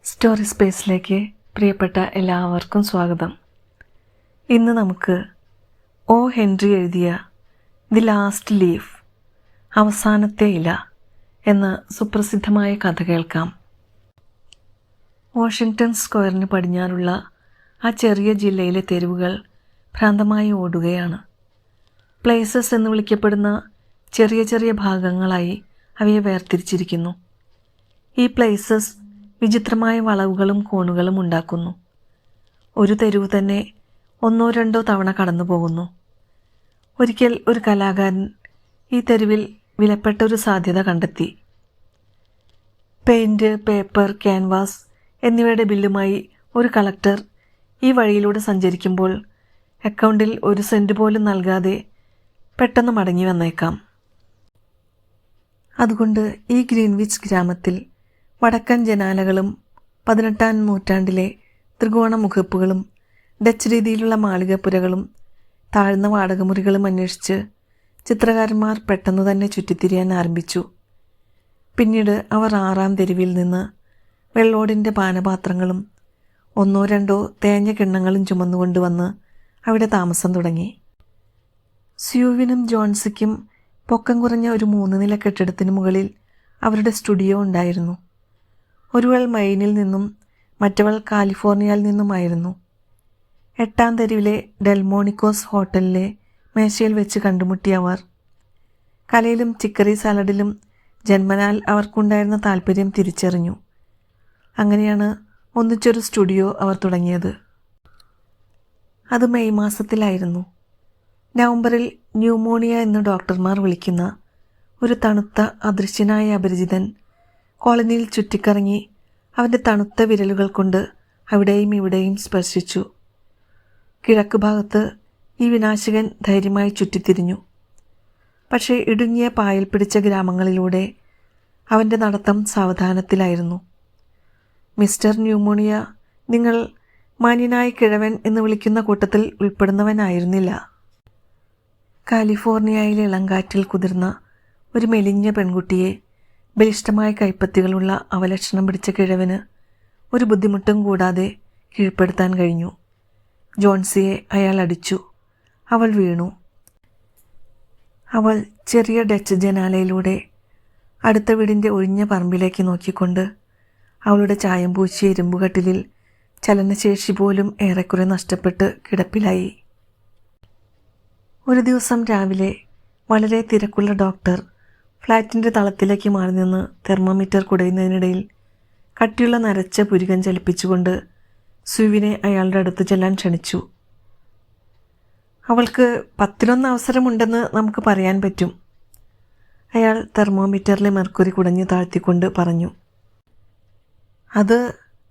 Story സ്പേസിലേക്ക് പ്രിയപ്പെട്ട എല്ലാവർക്കും സ്വാഗതം. ഇന്ന് നമുക്ക് ഒ ഹെൻറി എഴുതിയ ദി ലാസ്റ്റ് ലീഫ്, അവസാനത്തെ ഇല എന്ന സുപ്രസിദ്ധമായ കഥ കേൾക്കാം. വാഷിങ്ടൺ സ്ക്വയറിന് പടിഞ്ഞാറുള്ള ആ ചെറിയ ജില്ലയിലെ തെരുവുകൾ ഭ്രാന്തമായി ഓടുകയാണ്. പ്ലേസസ് എന്ന് വിളിക്കപ്പെടുന്ന ചെറിയ ചെറിയ ഭാഗങ്ങളായി അവയെ വേർതിരിച്ചിരിക്കുന്നു. ഈ പ്ലേസസ് വിചിത്രമായ വളവുകളും കോണുകളും ഉണ്ടാക്കുന്നു. ഒരു തെരുവ് തന്നെ ഒന്നോ രണ്ടോ തവണ കടന്നു പോകുന്നു. ഒരിക്കൽ ഒരു കലാകാരൻ ഈ തെരുവിൽ വിലപ്പെട്ട ഒരു സാധ്യത കണ്ടെത്തി. പെയിൻറ്, പേപ്പർ, ക്യാൻവാസ് എന്നിവയുടെ ബില്ലുമായി ഒരു കളക്ടർ ഈ വഴിയിലൂടെ സഞ്ചരിക്കുമ്പോൾ അക്കൗണ്ടിൽ ഒരു സെൻറ്റ് പോലും നൽകാതെ പെട്ടെന്ന് മടങ്ങി വന്നേക്കാം. അതുകൊണ്ട് ഈ ഗ്രീൻവിച്ച് ഗ്രാമത്തിൽ വടക്കൻ ജനാലകളും 18-ാം നൂറ്റാണ്ടിലെ ത്രികോണ മുഖപ്പുകളും ഡച്ച് രീതിയിലുള്ള മാളികപ്പുരകളും താഴ്ന്ന വാടകമുറികളും അന്വേഷിച്ച് ചിത്രകാരന്മാർ പെട്ടെന്ന് തന്നെ ചുറ്റിത്തിരിയാൻ ആരംഭിച്ചു. പിന്നീട് അവർ 6-ാം തെരുവിൽ നിന്ന് വെള്ളോടിൻ്റെ പാനപാത്രങ്ങളും ഒന്നോ രണ്ടോ തേഞ്ഞ കിണ്ണങ്ങളും ചുമന്നുകൊണ്ടുവന്ന് അവിടെ താമസം തുടങ്ങി. സ്യൂവിനും ജോൺസിക്കും പൊക്കം കുറഞ്ഞ ഒരു 3 നില കെട്ടിടത്തിന് മുകളിൽ അവരുടെ സ്റ്റുഡിയോ ഉണ്ടായിരുന്നു. ഒരുവൾ മൈനിൽ നിന്നും മറ്റവൾ കാലിഫോർണിയയിൽ നിന്നുമായിരുന്നു. 8-ാം തെരുവിലെ ഡെൽമോണിക്കോസ് ഹോട്ടലിലെ മേശയിൽ വെച്ച് കണ്ടുമുട്ടിയ അവർ കലയിലും ചിക്കറി സാലഡിലും ജന്മനാൽ അവർക്കുണ്ടായിരുന്ന താല്പര്യം തിരിച്ചറിഞ്ഞു. അങ്ങനെയാണ് ഒന്നിച്ചൊരു സ്റ്റുഡിയോ അവർ തുടങ്ങിയത്. അത് മെയ് മാസത്തിലായിരുന്നു. നവംബറിൽ ന്യൂമോണിയ എന്ന് ഡോക്ടർമാർ വിളിക്കുന്ന ഒരു തണുത്ത അദൃശ്യനായ അപരിചിതൻ കോളനിയിൽ ചുറ്റിക്കറങ്ങി അവൻ്റെ തണുത്ത വിരലുകൾ കൊണ്ട് അവിടെയും ഇവിടെയും സ്പർശിച്ചു. കിഴക്ക് ഭാഗത്ത് ഈ വിനാശകൻ ധൈര്യമായി ചുറ്റിത്തിരിഞ്ഞു. പക്ഷേ ഇടുങ്ങിയ പായൽ പിടിച്ച ഗ്രാമങ്ങളിലൂടെ അവൻ്റെ നടത്തം സാവധാനത്തിലായിരുന്നു. മിസ്റ്റർ ന്യൂമോണിയ നിങ്ങൾ മാന്യനായ കിഴവൻ എന്ന് വിളിക്കുന്ന കൂട്ടത്തിൽ ഉൾപ്പെടുന്നവനായിരുന്നില്ല. കാലിഫോർണിയയിലെ ഇളങ്കാറ്റിൽ കുതിർന്ന ഒരു മെലിഞ്ഞ പെൺകുട്ടിയെ ബലിഷ്ഠമായ കൈപ്പത്തികളുള്ള അവലക്ഷണം പിടിച്ച കിഴവന് ഒരു ബുദ്ധിമുട്ടും കൂടാതെ കീഴ്പ്പെടുത്താൻ കഴിഞ്ഞു. ജോൺസിയെ അയാൾ അടിച്ചു. അവൾ വീണു. അവൾ ചെറിയ ഡച്ച് ജനാലയിലൂടെ അടുത്ത വീടിൻ്റെ ഒഴിഞ്ഞ പറമ്പിലേക്ക് നോക്കിക്കൊണ്ട് അവളുടെ ചായം പൂശിയ ഇരുമ്പുകട്ടിലിൽ ചലനശേഷി പോലും ഏറെക്കുറെ നഷ്ടപ്പെട്ട് കിടപ്പിലായി. ഒരു ദിവസം രാവിലെ വളരെ തിരക്കുള്ള ഡോക്ടർ ഫ്ലാറ്റിൻ്റെ തളത്തിലേക്ക് മാറി നിന്ന് തെർമോമീറ്റർ കുടയുന്നതിനിടയിൽ കട്ടിയുള്ള നരച്ച പുരികം ചലിപ്പിച്ചുകൊണ്ട് സ്യൂവിനെ അയാളുടെ അടുത്ത് ചെല്ലാൻ ക്ഷണിച്ചു. അവൾക്ക് 10-1 അവസരമുണ്ടെന്ന് നമുക്ക് പറയാൻ പറ്റും, അയാൾ തെർമോമീറ്ററിലെ മെർക്കുറി കുടഞ്ഞു താഴ്ത്തിക്കൊണ്ട് പറഞ്ഞു. അത്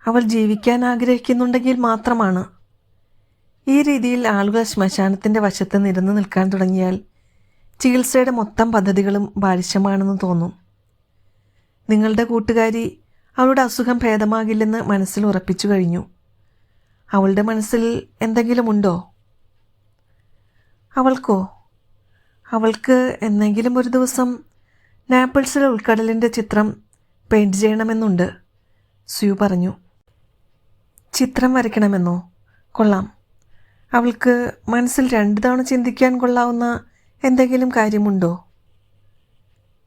അവൾ ജീവിക്കാൻ ആഗ്രഹിക്കുന്നുണ്ടെങ്കിൽ മാത്രമാണ്. ഈ രീതിയിൽ ആളുകൾ ശ്മശാനത്തിൻ്റെ വശത്ത് നിരന്നു നിൽക്കാൻ തുടങ്ങിയാൽ ചികിത്സയുടെ മൊത്തം പദ്ധതികളും ബാലിശമാണെന്ന് തോന്നും. നിങ്ങളുടെ കൂട്ടുകാരി അവളുടെ അസുഖം ഭേദമാകില്ലെന്ന് മനസ്സിൽ ഉറപ്പിച്ചു കഴിഞ്ഞു. അവളുടെ മനസ്സിൽ എന്തെങ്കിലുമുണ്ടോ? അവൾക്ക് എന്നെങ്കിലും ഒരു ദിവസം നാപ്പിൾസിലെ ഉൾക്കടലിൻ്റെ ചിത്രം പെയിൻറ് ചെയ്യണമെന്നുണ്ട്, സ്യൂ പറഞ്ഞു. ചിത്രം വരയ്ക്കണമെന്നോ? കൊള്ളാം. അവൾക്ക് മനസ്സിൽ 2 തവണ ചിന്തിക്കാൻ കൊള്ളാവുന്ന എന്തെങ്കിലും കാര്യമുണ്ടോ?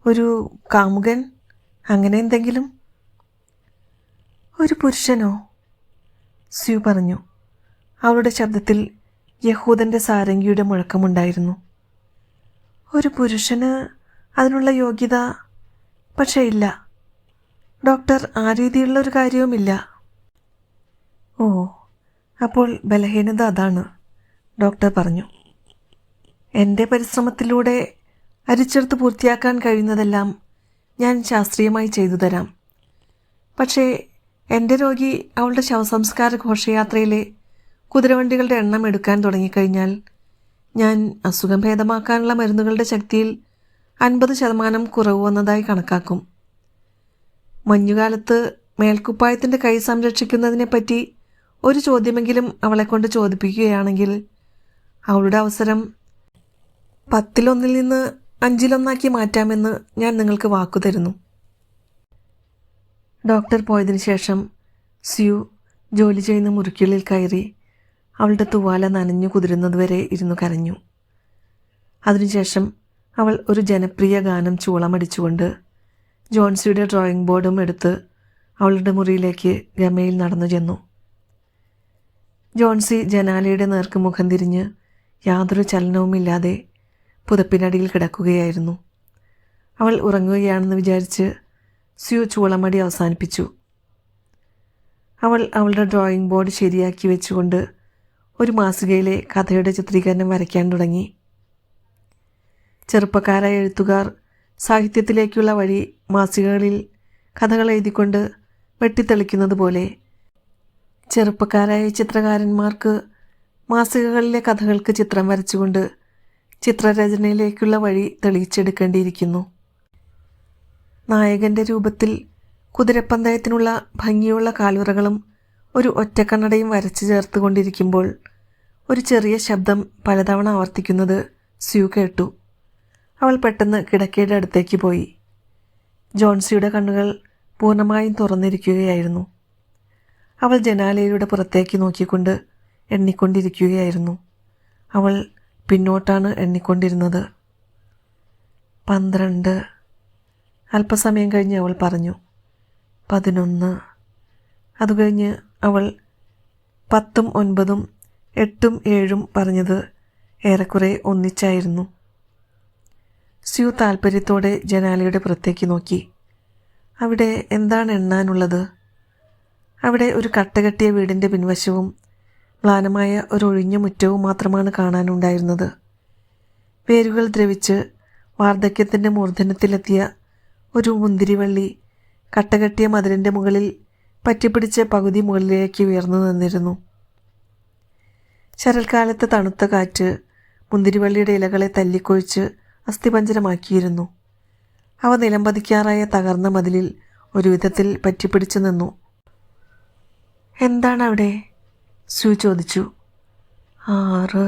ഒരു കാമുകൻ, അങ്ങനെ എന്തെങ്കിലും? ഒരു പുരുഷനോ? സ്യൂ പറഞ്ഞു. അവളുടെ ശബ്ദത്തിൽ യഹൂദൻ്റെ സാരംഗിയുടെ മുഴക്കമുണ്ടായിരുന്നു. ഒരു പുരുഷന് അതിനുള്ള യോഗ്യത പക്ഷേ ഇല്ല ഡോക്ടർ, ആ രീതിയിലുള്ള ഒരു കാര്യവുമില്ല. ഓ, അപ്പോൾ ബലഹീനത അതാണ്, ഡോക്ടർ പറഞ്ഞു. എൻ്റെ പരിശ്രമത്തിലൂടെ അരിച്ചെടുത്ത് പൂർത്തിയാക്കാൻ കഴിയുന്നതെല്ലാം ഞാൻ ശാസ്ത്രീയമായി ചെയ്തു തരാം. പക്ഷേ എൻ്റെ രോഗി അവളുടെ ശവസംസ്കാര ഘോഷയാത്രയിലെ കുതിരവണ്ടികളുടെ എണ്ണം എടുക്കാൻ തുടങ്ങിക്കഴിഞ്ഞാൽ ഞാൻ അസുഖം ഭേദമാക്കാനുള്ള മരുന്നുകളുടെ ശക്തിയിൽ 50% കുറവ് വന്നതായി കണക്കാക്കും. മഞ്ഞുകാലത്ത് മേൽക്കുപ്പായത്തിൻ്റെ കൈ സംരക്ഷിക്കുന്നതിനെപ്പറ്റി ഒരു ചോദ്യമെങ്കിലും അവളെക്കൊണ്ട് ചോദിപ്പിക്കുകയാണെങ്കിൽ അവളുടെ അവസരം 10-1 നിന്ന് 5-1 മാറ്റാമെന്ന് ഞാൻ നിങ്ങൾക്ക് വാക്കു തരുന്നു. ഡോക്ടർ പോയതിനു ശേഷം സ്യൂ ജോലി ചെയ്യുന്ന മുറിക്കുള്ളിൽ കയറി അവളുടെ തുവാല നനഞ്ഞു കുതിരുന്നതുവരെ ഇരുന്നു കരഞ്ഞു. അതിനുശേഷം അവൾ ഒരു ജനപ്രിയ ഗാനം ചൂളമടിച്ചുകൊണ്ട് ജോൺസിയുടെ ഡ്രോയിങ് ബോർഡും എടുത്ത് അവളുടെ മുറിയിലേക്ക് ഗമയിൽ നടന്നു ചെന്നു. ജോൺസി ജനാലയുടെ നേർക്ക് മുഖം തിരിഞ്ഞ് യാതൊരു ചലനവുമില്ലാതെ പുതപ്പിനടിയിൽ കിടക്കുകയായിരുന്നു. അവൾ ഉറങ്ങുകയാണെന്ന് വിചാരിച്ച് സ്യൂ ചൂളമടി അവസാനിപ്പിച്ചു. അവൾ അവളുടെ ഡ്രോയിങ് ബോർഡ് ശരിയാക്കി വെച്ചുകൊണ്ട് ഒരു മാസികയിലെ കഥയുടെ ചിത്രീകരണം വരയ്ക്കാൻ തുടങ്ങി. ചെറുപ്പക്കാരായ എഴുത്തുകാർ സാഹിത്യത്തിലേക്കുള്ള വഴി മാസികകളിൽ കഥകൾ എഴുതിക്കൊണ്ട് വെട്ടിത്തെളിക്കുന്നത് പോലെ ചെറുപ്പക്കാരായ ചിത്രകാരന്മാർക്ക് മാസികകളിലെ കഥകൾക്ക് ചിത്രം വരച്ചുകൊണ്ട് ചിത്രരചനയിലേക്കുള്ള വഴി തെളിയിച്ചെടുക്കേണ്ടിയിരിക്കുന്നു. നായകൻ്റെ രൂപത്തിൽ കുതിരപ്പന്തയത്തിനുള്ള ഭംഗിയുള്ള കാലുറകളും ഒരു ഒറ്റക്കണ്ണടയും വരച്ചു ചേർത്തുകൊണ്ടിരിക്കുമ്പോൾ ഒരു ചെറിയ ശബ്ദം പലതവണ ആവർത്തിക്കുന്നത് സ്യൂ കേട്ടു. അവൾ പെട്ടെന്ന് കിടക്കയുടെ അടുത്തേക്ക് പോയി. ജോൺസിയുടെ കണ്ണുകൾ പൂർണ്ണമായും തുറന്നിരിക്കുകയായിരുന്നു. അവൾ ജനാലയിലൂടെ പുറത്തേക്ക് നോക്കിക്കൊണ്ട് എണ്ണിക്കൊണ്ടിരിക്കുകയായിരുന്നു. അവൾ പിന്നോട്ടാണ് എണ്ണിക്കൊണ്ടിരുന്നത്. 12. അല്പസമയം കഴിഞ്ഞ് അവൾ പറഞ്ഞു 11. അതുകഴിഞ്ഞ് അവൾ 10, 9, 8, 7 പറഞ്ഞത് ഏറെക്കുറെ ഒന്നിച്ചായിരുന്നു. സ്യൂ താൽപ്പര്യത്തോടെ ജനാലയുടെ പുറത്തേക്ക് നോക്കി. അവിടെ എന്താണ് എണ്ണാനുള്ളത്? അവിടെ ഒരു കട്ടകെട്ടിയ വീടിൻ്റെ പിൻവശവും മ്ലാനമായ ഒരൊഴിഞ്ഞ മുറ്റവും മാത്രമാണ് കാണാനുണ്ടായിരുന്നത്. വേരുകൾ ദ്രവിച്ച് വാർദ്ധക്യത്തിൻ്റെ മൂർധന്യത്തിലെത്തിയ ഒരു മുന്തിരിവള്ളി കട്ടകെട്ടിയ മതിലിൻ്റെ മുകളിൽ പറ്റിപ്പിടിച്ച് പകുതി മുകളിലേക്ക് ഉയർന്നു നിന്നിരുന്നു. ശരൽക്കാലത്ത് തണുത്ത കാറ്റ് മുന്തിരിവള്ളിയുടെ ഇലകളെ തല്ലിക്കൊഴിച്ച് അസ്ഥിപഞ്ജരമാക്കിയിരുന്നു. അവ നിലംപതിക്കാറായ തകർന്ന മതിലിൽ ഒരു വിധത്തിൽ പറ്റിപ്പിടിച്ചു നിന്നു. എന്താണവിടെ? സ്യൂ ചോദിച്ചു. 6.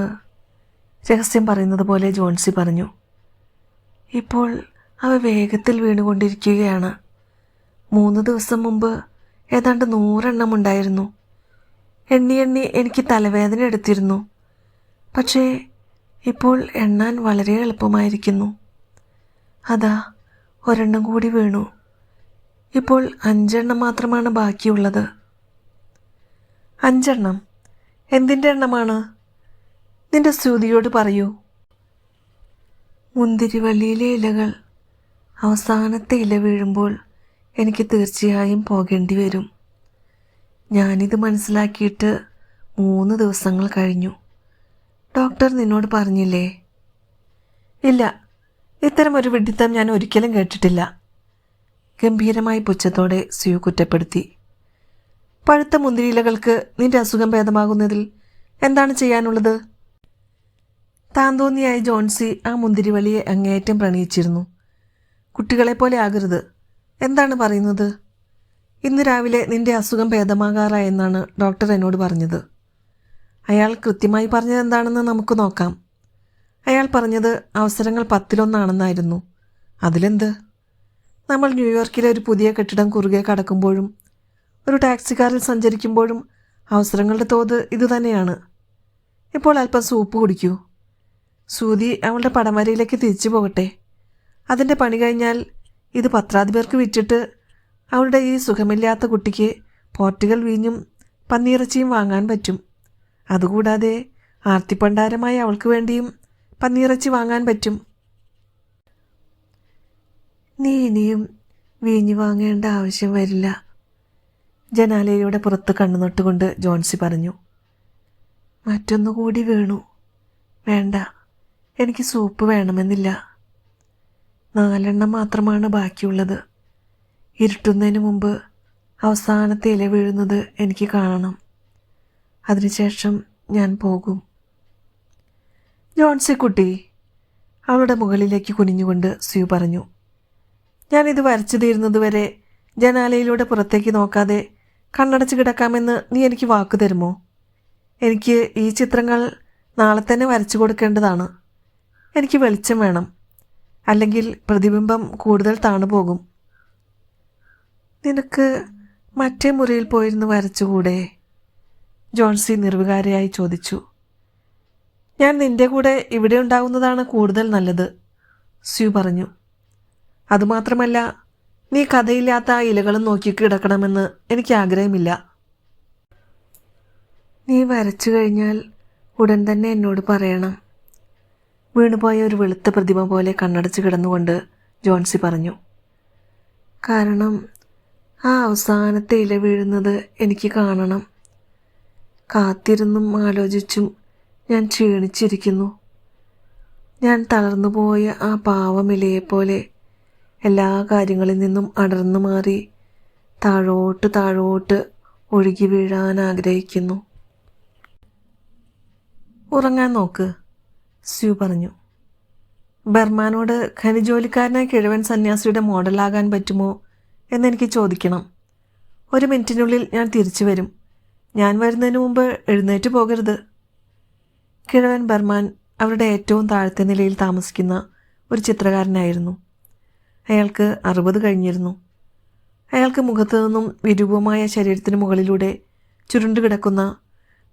രഹസ്യം പറയുന്നത് പോലെ ജോൺസി പറഞ്ഞു. ഇപ്പോൾ അവ വേഗത്തിൽ വീണുകൊണ്ടിരിക്കുകയാണ്. 3 ദിവസം മുമ്പ് ഏതാണ്ട് 100 എണ്ണം ഉണ്ടായിരുന്നു. എണ്ണി എനിക്ക് തലവേദന എടുത്തിരുന്നു. പക്ഷേ ഇപ്പോൾ എണ്ണാൻ വളരെ എളുപ്പമായിരിക്കുന്നു. അതാ ഒരെണ്ണം കൂടി വീണു. ഇപ്പോൾ 5 എണ്ണം മാത്രമാണ് ബാക്കിയുള്ളത്. 5 എണ്ണം? എന്തിൻ്റെ എണ്ണമാണ്? നിന്റെ സ്തുതിയോട് പറയൂ. മുന്തിരിവള്ളിയിലെ ഇലകൾ. അവസാനത്തെ ഇല വീഴുമ്പോൾ എനിക്ക് തീർച്ചയായും പോകേണ്ടി വരും. ഞാനിത് മനസ്സിലാക്കിയിട്ട് 3 ദിവസങ്ങൾ കഴിഞ്ഞു. ഡോക്ടർ നിന്നോട് പറഞ്ഞില്ലേ? ഇല്ല, ഇത്തരമൊരു വിഡ്ഢിത്തം ഞാൻ ഒരിക്കലും കേട്ടിട്ടില്ല. ഗംഭീരമായി പുച്ഛത്തോടെ സ്യൂ കുറ്റപ്പെടുത്തി. പഴുത്ത മുന്തിരിയിലകൾക്ക് നിന്റെ അസുഖം ഭേദമാകുന്നതിൽ എന്താണ് ചെയ്യാനുള്ളത്? താന്തോന്നിയായ ജോൺസി ആ മുന്തിരിവള്ളിയെ അങ്ങേയറ്റം പ്രണയിച്ചിരുന്നു. കുട്ടികളെപ്പോലെ ആകരുത്. എന്താണ് പറയുന്നത്? ഇന്ന് രാവിലെ നിന്റെ അസുഖം ഭേദമാകാറായെന്നാണ് ഡോക്ടർ എന്നോട് പറഞ്ഞത്. അയാൾ കൃത്യമായി പറഞ്ഞത് എന്താണെന്ന് നമുക്ക് നോക്കാം. അയാൾ പറഞ്ഞത് അവസരങ്ങൾ 10-1 അതിലെന്ത്? നമ്മൾ ന്യൂയോർക്കിലെ ഒരു പുതിയ കെട്ടിടം കുറുകെ കടക്കുമ്പോഴും ഒരു ടാക്സിക്കാരിൽ സഞ്ചരിക്കുമ്പോഴും അവസരങ്ങളുടെ തോത് ഇതുതന്നെയാണ്. ഇപ്പോൾ അല്പം സൂപ്പ് കുടിക്കൂ. സൂതി അവളുടെ പടംവരയിലേക്ക് തിരിച്ചു പോകട്ടെ. അതിൻ്റെ പണി കഴിഞ്ഞാൽ ഇത് പത്രാധിപർക്ക് വിറ്റിട്ട് അവളുടെ ഈ സുഖമില്ലാത്ത കുട്ടിക്ക് പോർട്ടുഗൽ വീഞ്ഞും പന്നിയിറച്ചിയും വാങ്ങാൻ പറ്റും. അതുകൂടാതെ ആർത്തിപ്പണ്ടാരമായി അവൾക്ക് വേണ്ടിയും പന്നിയിറച്ചി വാങ്ങാൻ പറ്റും. നീ ഇനിയും വീഞ്ഞു വാങ്ങേണ്ട ആവശ്യം വരില്ല. ജനാലയുടെ പുറത്ത് കണ്ണുനട്ടുകൊണ്ട് ജോൺസി പറഞ്ഞു. മറ്റൊന്നുകൂടി വീണു. വേണ്ട, എനിക്ക് സൂപ്പ് വേണമെന്നില്ല. 4 എണ്ണം മാത്രമാണ് ബാക്കിയുള്ളത്. ഇരുട്ടുന്നതിന് മുമ്പ് അവസാനത്തെ ഇല വീഴുന്നത് എനിക്ക് കാണണം. അതിനുശേഷം ഞാൻ പോകും. ജോൺസി കുട്ടി, അവളുടെ മുകളിലേക്ക് കുനിഞ്ഞുകൊണ്ട് സ്യൂ പറഞ്ഞു. ഞാനിത് വരച്ചു തീരുന്നതുവരെ ജനാലയിലൂടെ പുറത്തേക്ക് നോക്കാതെ കണ്ണടച്ച് കിടക്കാമെന്ന് നീ എനിക്ക് വാക്ക് തരുമോ? എനിക്ക് ഈ ചിത്രങ്ങൾ നാളെ തന്നെ വരച്ചു കൊടുക്കേണ്ടതാണ്. എനിക്ക് വെളിച്ചം വേണം, അല്ലെങ്കിൽ പ്രതിബിംബം കൂടുതൽ താണുപോകും. നിനക്ക് മറ്റേ മുറിയിൽ പോയിരുന്ന് വരച്ചുകൂടെ? ജോൺസി നിർവികാരയായി ചോദിച്ചു. ഞാൻ നിന്റെ കൂടെ ഇവിടെ ഉണ്ടാകുന്നതാണ് കൂടുതൽ നല്ലത്, സ്യൂ പറഞ്ഞു. അതുമാത്രമല്ല, നീ കഥയില്ലാത്ത ആ ഇലകളും നോക്കി കിടക്കണമെന്ന് എനിക്ക് ആഗ്രഹമില്ല. നീ വരച്ചു കഴിഞ്ഞാൽ ഉടൻ തന്നെ എന്നോട് പറയണം. വീണുപോയ ഒരു വെളുത്ത പ്രതിമ പോലെ കണ്ണടച്ച് കിടന്നുകൊണ്ട് ജോൺസി പറഞ്ഞു. കാരണം ആ അവസാനത്തെ ഇല വീഴുന്നത് എനിക്ക് കാണണം. കാത്തിരുന്നും ആലോചിച്ചും ഞാൻ ക്ഷീണിച്ചിരിക്കുന്നു. ഞാൻ തളർന്നുപോയ ആ പാവമിലയെപ്പോലെ എല്ലാ കാര്യങ്ങളിൽ നിന്നും അടർന്നു മാറി താഴോട്ട് താഴോട്ട് ഒഴുകി വീഴാൻ ആഗ്രഹിക്കുന്നു. ഉറങ്ങാൻ നോക്ക്, സ്യൂ പറഞ്ഞു. ബർമാനോട് ഖനിജോലിക്കാരനായ കിഴവൻ സന്യാസിയുടെ മോഡലാകാൻ പറ്റുമോ എന്നെനിക്ക് ചോദിക്കണം. 1 മിനിറ്റിനുള്ളിൽ ഞാൻ തിരിച്ചു വരും. ഞാൻ വരുന്നതിന് മുമ്പ് എഴുന്നേറ്റ് പോകരുത്. കിഴവൻ ബർമാൻ അവരുടെ ഏറ്റവും താഴത്തെ നിലയിൽ താമസിക്കുന്ന ഒരു ചിത്രകാരനായിരുന്നു. അയാൾക്ക് 60 കഴിഞ്ഞിരുന്നു. അയാൾക്ക് മുഖത്തു നിന്നും വിരൂപമായ ശരീരത്തിന് മുകളിലൂടെ ചുരുണ്ടുകിടക്കുന്ന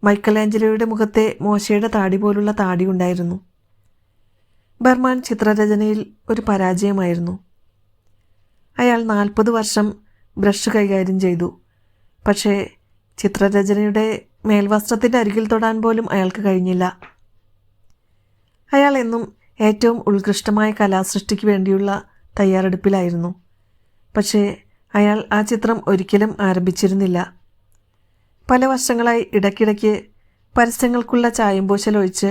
മൈക്കലാഞ്ചലോയുടെ മുഖത്തെ മോശയുടെ താടി പോലുള്ള താടി ഉണ്ടായിരുന്നു. ബർമാൻ ചിത്രരചനയിൽ ഒരു പരാജയമായിരുന്നു. അയാൾ 40 വർഷം ബ്രഷ് കൈകാര്യം ചെയ്തു. പക്ഷേ ചിത്രരചനയുടെ മേൽവസ്ത്രത്തിൻ്റെ അരികിൽ തൊടാൻ പോലും അയാൾക്ക് കഴിഞ്ഞില്ല. അയാൾ എന്നും ഏറ്റവും ഉത്കൃഷ്ടമായ കലാസൃഷ്ടിക്ക് വേണ്ടിയുള്ള തയ്യാറെടുപ്പിലായിരുന്നു. പക്ഷേ അയാൾ ആ ചിത്രം ഒരിക്കലും ആരംഭിച്ചിരുന്നില്ല. പല വർഷങ്ങളായി ഇടയ്ക്കിടയ്ക്ക് പരസ്യങ്ങൾക്കുള്ള ചായംപൂശലൊഴിച്ച്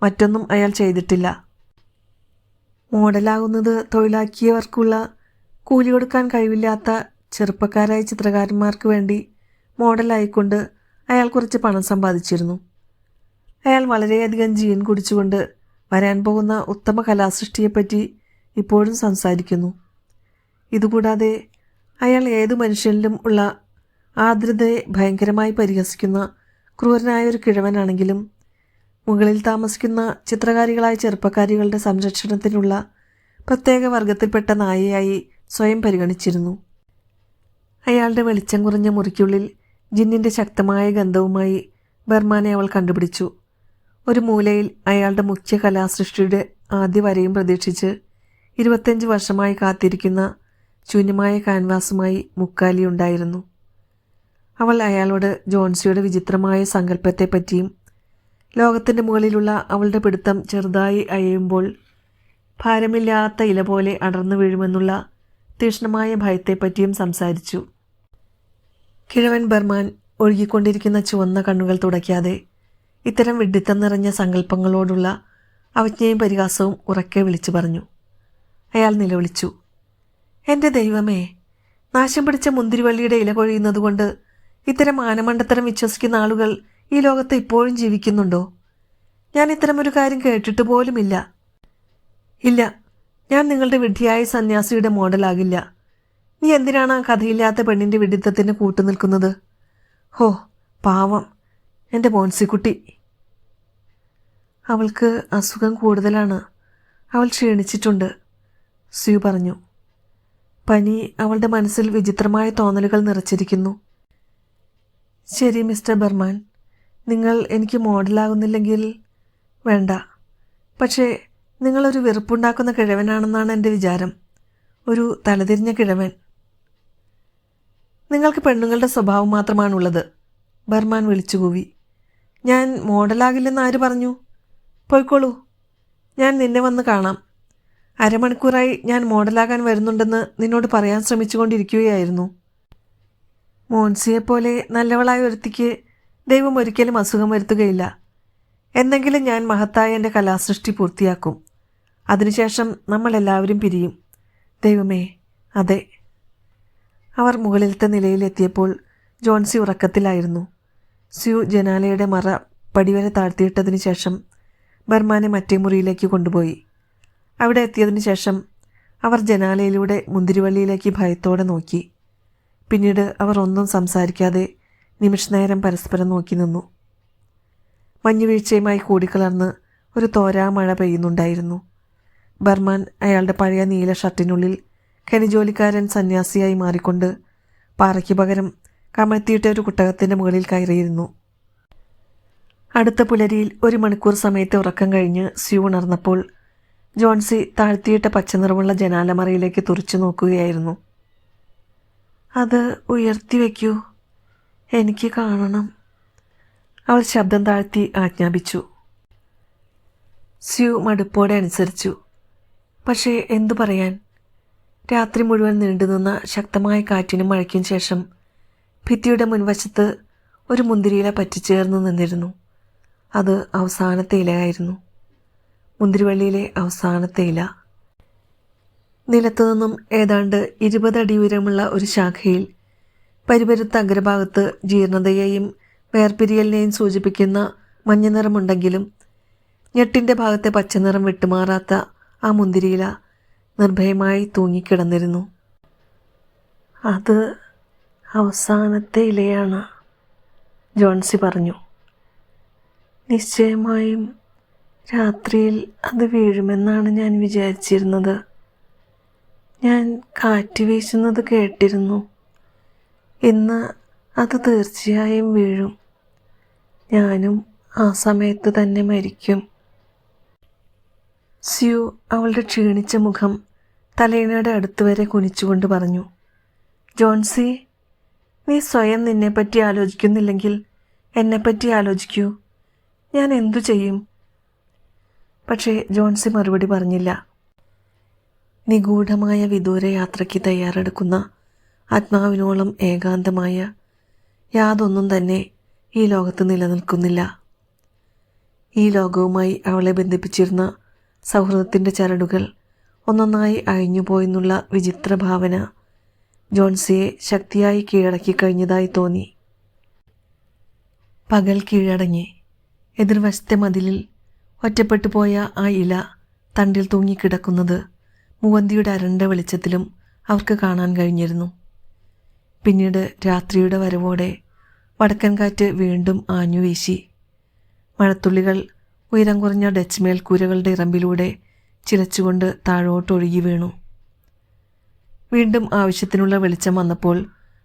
മറ്റൊന്നും അയാൾ ചെയ്തിട്ടില്ല. മോഡലാകുന്നത് തൊഴിലാക്കിയവർക്കുള്ള കൂലി കൊടുക്കാൻ കഴിവില്ലാത്ത ചെറുപ്പക്കാരായ ചിത്രകാരന്മാർക്ക് വേണ്ടി മോഡലായിക്കൊണ്ട് അയാൾ കുറച്ച് പണം സമ്പാദിച്ചിരുന്നു. അയാൾ വളരെയധികം ജീൻ കുടിച്ചുകൊണ്ട് വരാൻ പോകുന്ന ഉത്തമ കലാസൃഷ്ടിയെപ്പറ്റി ഇപ്പോഴും സംസാരിക്കുന്നു. ഇതുകൂടാതെ അയാൾ ഏതു മനുഷ്യനിലും ഉള്ള ആർദ്രതയെ ഭയങ്കരമായി പരിഹസിക്കുന്ന ക്രൂരനായ ഒരു കിഴവനാണെങ്കിലും മുകളിൽ താമസിക്കുന്ന ചിത്രകാരികളായ ചെറുപ്പക്കാരികളുടെ സംരക്ഷണത്തിനുള്ള പ്രത്യേക വർഗത്തിൽപ്പെട്ട നായയായി സ്വയം പരിഗണിച്ചിരുന്നു. അയാളുടെ വെളിച്ചം കുറഞ്ഞ മുറിക്കുള്ളിൽ ജിന്നിൻ്റെ ശക്തമായ ഗന്ധവുമായി ബർമാനെ അവൾ കണ്ടുപിടിച്ചു. ഒരു മൂലയിൽ അയാളുടെ മുഖ്യ കലാസൃഷ്ടിയുടെ ആദ്യ വരയും പ്രതീക്ഷിച്ച് 25 വർഷമായി കാത്തിരിക്കുന്ന ശൂന്യമായ കാൻവാസുമായി മുക്കാലി ഉണ്ടായിരുന്നു. അവൾ അയാളോട് ജോൺസിയുടെ വിചിത്രമായ സങ്കല്പത്തെപ്പറ്റിയും ലോകത്തിൻ്റെ മുകളിലുള്ള അവളുടെ പിടുത്തം ചെറുതായി അയയുമ്പോൾ ഭാരമില്ലാത്ത ഇല പോലെ അടർന്നു വീഴുമെന്നുള്ള തീക്ഷ്ണമായ ഭയത്തെപ്പറ്റിയും സംസാരിച്ചു. കിഴവൻ ബർമാൻ ഒഴുകിക്കൊണ്ടിരിക്കുന്ന ചുവന്ന കണ്ണുകൾ തുടയ്ക്കാതെ ഇത്തരം വിഡ്ഢിത്തം നിറഞ്ഞ സങ്കല്പങ്ങളോടുള്ള അവജ്ഞയും പരിഹാസവും ഉറക്കെ വിളിച്ചു പറഞ്ഞു. അയാൾ നിലവിളിച്ചു. എൻ്റെ ദൈവമേ, നാശം പിടിച്ച മുന്തിരിവള്ളിയുടെ ഇല കൊഴിയുന്നതുകൊണ്ട് ഇത്തരം ആനമണ്ടത്തരം വിശ്വസിക്കുന്ന ആളുകൾ ഈ ലോകത്ത് ഇപ്പോഴും ജീവിക്കുന്നുണ്ടോ? ഞാൻ ഇത്തരമൊരു കാര്യം കേട്ടിട്ട് പോലുമില്ല. ഇല്ല, ഞാൻ നിങ്ങളുടെ വിഡ്ഢിയായ സന്യാസിയുടെ മോഡലാകില്ല. നീ എന്തിനാണ് ആ കഥയില്ലാത്ത പെണ്ണിൻ്റെ വിഡ്ഢിത്തത്തിന് കൂട്ടുനിൽക്കുന്നത്? ഹോ പാവം, എൻ്റെ മോൻസിക്കുട്ടി. അവൾക്ക് അസുഖം കൂടുതലാണ്. അവൾ ക്ഷീണിച്ചിട്ടുണ്ട്, സ്യൂ പറഞ്ഞു. പനി അവളുടെ മനസ്സിൽ വിചിത്രമായ തോന്നലുകൾ നിറച്ചിരിക്കുന്നു. ശരി മിസ്റ്റർ ബർമാൻ, നിങ്ങൾ എനിക്ക് മോഡലാകുന്നില്ലെങ്കിൽ വേണ്ട. പക്ഷേ നിങ്ങളൊരു വെറുപ്പുണ്ടാക്കുന്ന കിഴവനാണെന്നാണ് എൻ്റെ വിചാരം. ഒരു തലതിരിഞ്ഞ കിഴവൻ. നിങ്ങൾക്ക് പെണ്ണുങ്ങളുടെ സ്വഭാവം മാത്രമാണുള്ളത്, ബർമാൻ വിളിച്ചുകൂവി. ഞാൻ മോഡലാകില്ലെന്ന് ആര് പറഞ്ഞു? പോയിക്കോളൂ, ഞാൻ നിന്നെ വന്ന് കാണാം. അരമണിക്കൂറായി ഞാൻ മോഡലാകാൻ വരുന്നുണ്ടെന്ന് നിന്നോട് പറയാൻ ശ്രമിച്ചുകൊണ്ടിരിക്കുകയായിരുന്നു. മോൻസിയെപ്പോലെ നല്ലവളായ ഒരുത്തിക്ക് ദൈവം ഒരിക്കലും അസുഖം വരുത്തുകയില്ല. എന്നെങ്കിലും ഞാൻ മഹത്തായ എൻ്റെ കലാസൃഷ്ടി പൂർത്തിയാക്കും. അതിനുശേഷം നമ്മളെല്ലാവരും പിരിയും. ദൈവമേ, അതെ. അവർ മുകളിലത്തെ നിലയിലെത്തിയപ്പോൾ ജോൺസി ഉറക്കത്തിലായിരുന്നു. സ്യൂ ജനാലയുടെ മറ പടിവരെ താഴ്ത്തിയിട്ടതിന് ശേഷം ബർമാനെ മറ്റേ മുറിയിലേക്ക് കൊണ്ടുപോയി. അവിടെ എത്തിയതിനു ശേഷം അവർ ജനാലയിലൂടെ മുന്തിരിവള്ളിയിലേക്ക് ഭയത്തോടെ നോക്കി. പിന്നീട് അവർ ഒന്നും സംസാരിക്കാതെ നിമിഷനേരം പരസ്പരം നോക്കി നിന്നു. മഞ്ഞുവീഴ്ചയുമായി കൂടിക്കലർന്ന് ഒരു തോരാമഴ പെയ്യുന്നുണ്ടായിരുന്നു. ബർമാൻ അയാളുടെ പഴയ നീല ഷർട്ടിനുള്ളിൽ ഖനിജോലിക്കാരൻ സന്യാസിയായി മാറിക്കൊണ്ട് പാറയ്ക്ക് പകരം കമഴ്ത്തിയിട്ട ഒരു കുട്ടകത്തിൻ്റെ മുകളിൽ കയറിയിരുന്നു. അടുത്ത പുലരിയിൽ 1 മണിക്കൂർ സമയത്തെ ഉറക്കം കഴിഞ്ഞ് സ്യൂ ഉണർന്നപ്പോൾ ജോൺസി താഴ്ത്തിയിട്ട പച്ചനിറമുള്ള ജനാലമറയിലേക്ക് തുറച്ചു നോക്കുകയായിരുന്നു. അത് ഉയർത്തി വയ്ക്കൂ, എനിക്ക് കാണണം, അവൾ ശബ്ദം താഴ്ത്തി ആജ്ഞാപിച്ചു. സ്യൂ മടുപ്പോടെ അനുസരിച്ചു. പക്ഷേ എന്തു പറയാൻ? രാത്രി മുഴുവൻ നീണ്ടുനിന്ന ശക്തമായ കാറ്റിനും മഴയ്ക്കും ശേഷം ഭിത്തിയുടെ മുൻവശത്ത് ഒരു മുന്തിരിയില പറ്റിച്ചേർന്ന് നിന്നിരുന്നു. അത് അവസാനത്തെ ഇലയായിരുന്നു. മുന്തിരിവള്ളിയിലെ അവസാനത്തെ ഇല. നിലത്തുനിന്നും ഏതാണ്ട് 20 അടി ഉയരമുള്ള ഒരു ശാഖയിൽ പരിപരുത്ത അഗ്രഭാഗത്ത് ജീർണതയെയും വേർപിരിയലിനെയും സൂചിപ്പിക്കുന്ന മഞ്ഞനിറമുണ്ടെങ്കിലും ഞെട്ടിൻ്റെ ഭാഗത്തെ പച്ചനിറം വിട്ടുമാറാത്ത ആ മുന്തിരിയില നിർഭയമായി തൂങ്ങിക്കിടന്നിരുന്നു. അത് അവസാനത്തെ ഇലയാണ്, ജോൺസി പറഞ്ഞു. നിശ്ചയമായും രാത്രിയിൽ അത് വീഴുമെന്നാണ് ഞാൻ വിചാരിച്ചിരുന്നത്. ഞാൻ കാറ്റ് വീശുന്നത് കേട്ടിരുന്നു. ഇന്ന് അത് തീർച്ചയായും വീഴും. ഞാനും ആ സമയത്ത് തന്നെ മരിക്കും. സ്യൂ അവളുടെ ക്ഷീണിച്ച മുഖം തലയിണയുടെ അടുത്തുവരെ കുനിച്ചുകൊണ്ട് പറഞ്ഞു. ജോൺസി, നീ സ്വയം നിന്നെപ്പറ്റി ആലോചിക്കുന്നില്ലെങ്കിൽ എന്നെപ്പറ്റി ആലോചിക്കൂ. ഞാൻ എന്തു ചെയ്യും? പക്ഷേ ജോൺസി മറുപടി പറഞ്ഞില്ല. നിഗൂഢമായ വിദൂര യാത്രയ്ക്ക് തയ്യാറെടുക്കുന്ന ആത്മാവിനോളം ഏകാന്തമായ യാതൊന്നും തന്നെ ഈ ലോകത്ത് നിലനിൽക്കുന്നില്ല. ഈ ലോകവുമായി അവളെ ബന്ധിപ്പിച്ചിരുന്ന സൗഹൃദത്തിൻ്റെ ചരടുകൾ ഒന്നൊന്നായി അഴിഞ്ഞുപോയെന്നുള്ള വിചിത്ര ഭാവന ജോൺസിയെ ശക്തിയായി കീഴടക്കി കഴിഞ്ഞതായി തോന്നി. പകൽ കീഴടങ്ങി. എതിർവശത്തെ മതിലിൽ ഒറ്റപ്പെട്ടു പോയ ആ ഇല തണ്ടിൽ തൂങ്ങിക്കിടക്കുന്നത് മുവന്തിയുടെ അരണ്ട വെളിച്ചത്തിലും അവർക്ക് കാണാൻ കഴിഞ്ഞിരുന്നു. പിന്നീട് രാത്രിയുടെ വരവോടെ വടക്കൻ കാറ്റ് വീണ്ടും ആഞ്ഞുവീശി. മഴത്തുള്ളികൾ ഉയരം കുറഞ്ഞ ഡച്ച് മേൽക്കൂരകളുടെ ഇറമ്പിലൂടെ ചിലച്ചുകൊണ്ട് താഴോട്ടൊഴുകി വീണു. വീണ്ടും ആവശ്യത്തിനുള്ള വെളിച്ചം വന്നപ്പോൾ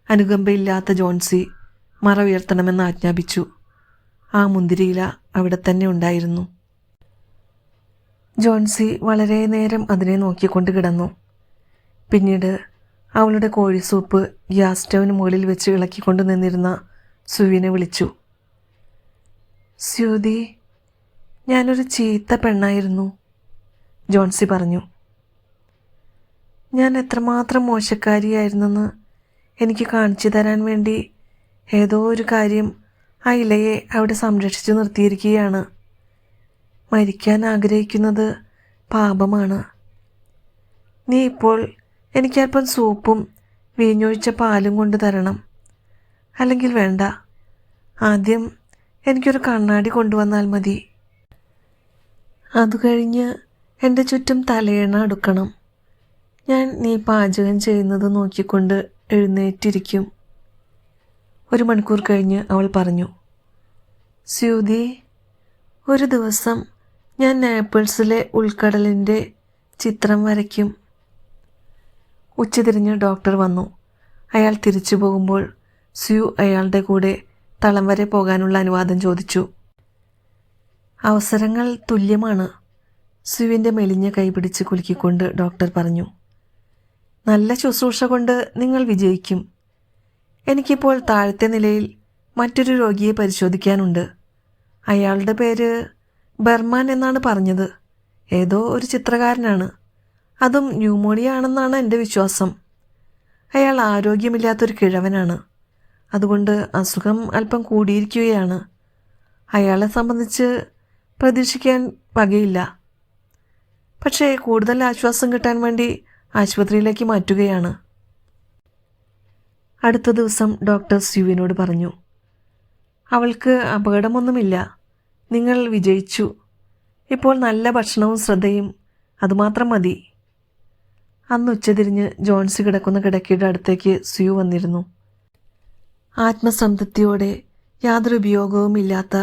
അനുകമ്പയില്ലാത്ത ജോൺസി മറ ഉയർത്തണമെന്ന് ആജ്ഞാപിച്ചു. ആ മുന്തിരിയില അവിടെ തന്നെ ഉണ്ടായിരുന്നു. ജോൺസി വളരെ നേരം അതിനെ നോക്കിക്കൊണ്ട് കിടന്നു. പിന്നീട് അവളുടെ കോഴിസൂപ്പ് ഗ്യാസ് സ്റ്റൗവിന് മുകളിൽ വെച്ച് ഇളക്കിക്കൊണ്ട് നിന്നിരുന്ന സ്യൂവിനെ വിളിച്ചു. സ്യൂതി, ഞാനൊരു ചീത്ത പെണ്ണായിരുന്നു, ജോൺസി പറഞ്ഞു. ഞാൻ എത്രമാത്രം മോശക്കാരിയായിരുന്നെന്ന് എനിക്ക് കാണിച്ചു തരാൻ വേണ്ടി ഏതോ ഒരു കാര്യം ആ ഇലയെ അവിടെ സംരക്ഷിച്ചു നിർത്തിയിരിക്കുകയാണ്. മരിക്കാൻ ആഗ്രഹിക്കുന്നത് പാപമാണ്. നീ ഇപ്പോൾ എനിക്കല്പം സൂപ്പും വീഞ്ഞൊഴിച്ച പാലും കൊണ്ട് തരണം. അല്ലെങ്കിൽ വേണ്ട, ആദ്യം എനിക്കൊരു കണ്ണാടി കൊണ്ടുവന്നാൽ മതി. അതുകഴിഞ്ഞ് എൻ്റെ ചുറ്റും തലയണ അടുക്കണം. ഞാൻ നീ പാചകം ചെയ്യുന്നത് നോക്കിക്കൊണ്ട് എഴുന്നേറ്റിരിക്കും. 1 മണിക്കൂർ കഴിഞ്ഞ് അവൾ പറഞ്ഞു. സ്യൂതി, ഒരു ദിവസം ഞാൻ നേപ്പിൾസിലെ ഉൾക്കടലിൻ്റെ ചിത്രം വരയ്ക്കും. ഉച്ചതിരിഞ്ഞ് ഡോക്ടർ വന്നു. അയാൾ തിരിച്ചു പോകുമ്പോൾ സ്യൂ അയാളുടെ കൂടെ തളം വരെ പോകാനുള്ള അനുവാദം ചോദിച്ചു. അവസരങ്ങൾ തുല്യമാണ്, സ്യൂവിൻ്റെ മെലിഞ്ഞ കൈപിടിച്ച് കുലുക്കിക്കൊണ്ട് ഡോക്ടർ പറഞ്ഞു. നല്ല ശുശ്രൂഷ കൊണ്ട് നിങ്ങൾ വിജയിക്കും. എനിക്കിപ്പോൾ താഴത്തെ നിലയിൽ മറ്റൊരു രോഗിയെ പരിശോധിക്കാനുണ്ട്. അയാളുടെ പേര് ബർമാൻ എന്നാണ് പറഞ്ഞത്. ഏതോ ഒരു ചിത്രകാരനാണ്. അതും ന്യൂമോണിയ ആണെന്നാണ് എൻ്റെ വിശ്വാസം. അയാൾ ആരോഗ്യമില്ലാത്തൊരു കിഴവനാണ്. അതുകൊണ്ട് അസുഖം അല്പം കൂടിയിരിക്കുകയാണ്. അയാളെ സംബന്ധിച്ച് പ്രതീക്ഷിക്കാൻ വകയില്ല. പക്ഷേ കൂടുതൽ ആശ്വാസം കിട്ടാൻ വേണ്ടി ആശുപത്രിയിലേക്ക് മാറ്റുകയാണ്. അടുത്ത ദിവസം ഡോക്ടർ സ്യൂവിനോട് പറഞ്ഞു. അവൾക്ക് അപകടമൊന്നുമില്ല. നിങ്ങൾ വിജയിച്ചു. ഇപ്പോൾ നല്ല ഭക്ഷണവും ശ്രദ്ധയും, അതുമാത്രം മതി. അന്ന് ഉച്ചതിരിഞ്ഞ് ജോൺസി കിടക്കുന്ന കിടക്കയുടെ അടുത്തേക്ക് സ്യൂ വന്നിരുന്നു. ആത്മസംതൃപ്തിയോടെ യാതൊരു ഉപയോഗവുമില്ലാത്ത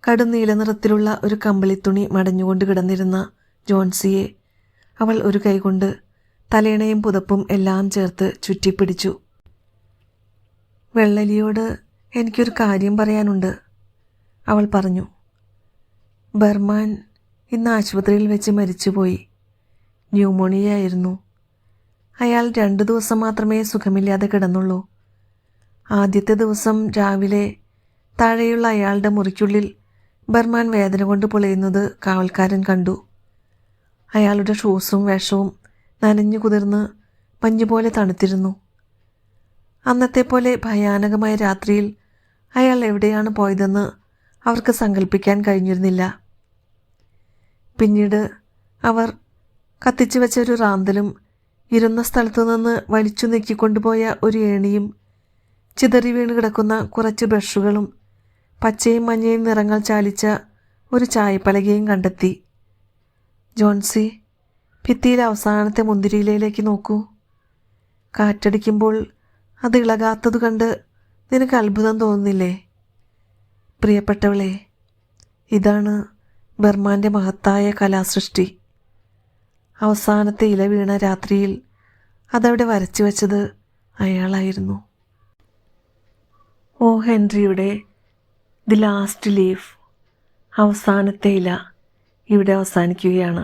കടും നീലനിറത്തിലുള്ള ഒരു കമ്പിളിത്തുണി മടഞ്ഞുകൊണ്ട് കിടന്നിരുന്ന ജോൺസിയെ അവൾ ഒരു കൈകൊണ്ട് തലയിണയും പുതപ്പും എല്ലാം ചേർത്ത് ചുറ്റിപ്പിടിച്ചു. വെള്ളലിയോട് എനിക്കൊരു കാര്യം പറയാനുണ്ട്, അവൾ പറഞ്ഞു. ബർമാൻ ഇന്ന് ആശുപത്രിയിൽ വെച്ച് മരിച്ചുപോയി. ന്യൂമോണിയയായിരുന്നു. അയാൾ 2 ദിവസം മാത്രമേ സുഖമില്ലാതെ കിടന്നുള്ളൂ. ആദ്യത്തെ ദിവസം രാവിലെ താഴെയുള്ള അയാളുടെ മുറിക്കുള്ളിൽ ബർമാൻ വേദന കൊണ്ട് പൊളയുന്നത് കാവൽക്കാരൻ കണ്ടു. അയാളുടെ ഷൂസും വേഷവും നനഞ്ഞു കുതിർന്ന് മഞ്ഞുപോലെ തണുത്തിരുന്നു. അന്നത്തെ പോലെ ഭയാനകമായ രാത്രിയിൽ അയാൾ എവിടെയാണ് പോയതെന്ന് അവർക്ക് സങ്കല്പിക്കാൻ കഴിഞ്ഞിരുന്നില്ല. പിന്നീട് അവർ കത്തിച്ചു വെച്ച ഒരു റാന്തലും ഇരുന്ന സ്ഥലത്തു നിന്ന് വലിച്ചു നീക്കിക്കൊണ്ടുപോയ ഒരു ഏണിയും ചിതറി വീണ് കിടക്കുന്ന കുറച്ച് ബ്രഷുകളും പച്ചയും മഞ്ഞയും നിറങ്ങൾ ചാലിച്ച ഒരു ചായപ്പലകയും കണ്ടെത്തി. ജോൺസി, ഭിത്തിയിലെ അവസാനത്തെ മുന്തിരിയിലയിലേക്ക് നോക്കൂ. കാറ്റടിക്കുമ്പോൾ അത് ഇളകാത്തത് കണ്ട് നിനക്ക് അത്ഭുതം തോന്നുന്നില്ലേ? പ്രിയപ്പെട്ടവളെ, ഇതാണ് ബർമാൻ്റെ മഹത്തായ കലാസൃഷ്ടി. അവസാനത്തെ ഇല വീണ രാത്രിയിൽ അതവിടെ വരച്ചു വച്ചത് അയാളായിരുന്നു. ഓ ഹെൻറിയുടെ ദി ലാസ്റ്റ് ലീഫ്, അവസാനത്തെ ഇല, ഇവിടെ അവസാനിക്കുകയാണ്.